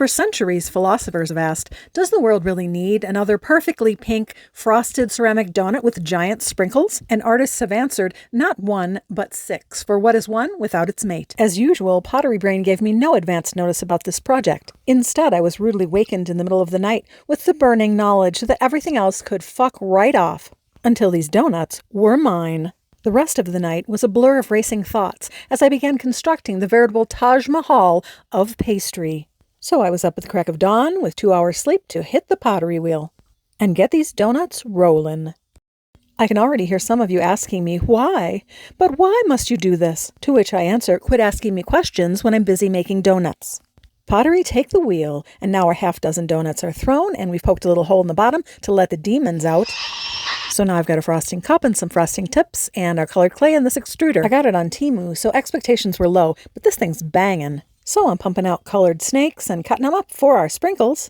For centuries, philosophers have asked, does the world really need another perfectly pink, frosted ceramic donut with giant sprinkles? And artists have answered, not one, but six, for what is one without its mate? As usual, Pottery Brain gave me no advance notice about this project. Instead, I was rudely wakened in the middle of the night with the burning knowledge that everything else could fuck right off. Until these donuts were mine. The rest of the night was a blur of racing thoughts as I began constructing the veritable Taj Mahal of pastry. So I was up at the crack of dawn with 2 hours sleep to hit the pottery wheel and get these donuts rolling. I can already hear some of you asking me, why? But why must you do this? To which I answer, quit asking me questions when I'm busy making donuts. Pottery, take the wheel, and now our half-dozen donuts are thrown, and we've poked a little hole in the bottom to let the demons out. So now I've got a frosting cup and some frosting tips, and our colored clay in this extruder. I got it on Temu, so expectations were low, but this thing's banging. So I'm pumping out colored snakes and cutting them up for our sprinkles.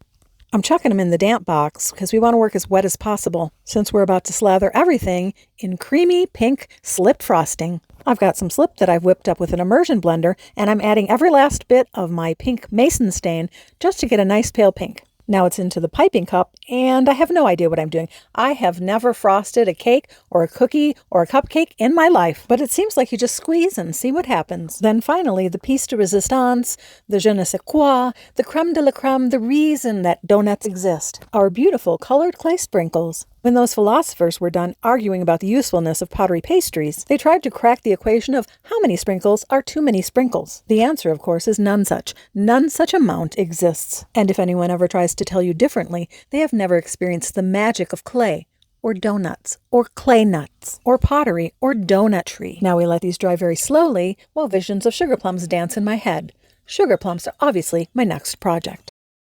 I'm chucking them in the damp box because we want to work as wet as possible, since we're about to slather everything in creamy pink slip frosting. I've got some slip that I've whipped up with an immersion blender, and I'm adding every last bit of my pink mason stain just to get a nice pale pink. Now it's into the piping cup, and I have no idea what I'm doing. I have never frosted a cake or a cookie or a cupcake in my life, but it seems like you just squeeze and see what happens. Then finally, the piece de resistance, the je ne sais quoi, the creme de la creme, the reason that donuts exist, our beautiful colored clay sprinkles. When those philosophers were done arguing about the usefulness of pottery pastries, they tried to crack the equation of how many sprinkles are too many sprinkles. The answer, of course, is none such. None such amount exists. And if anyone ever tries to tell you differently, they have never experienced the magic of clay, or donuts, or clay nuts, or pottery, or donutry. Now we let these dry very slowly while visions of sugar plums dance in my head. Sugar plums are obviously my next project.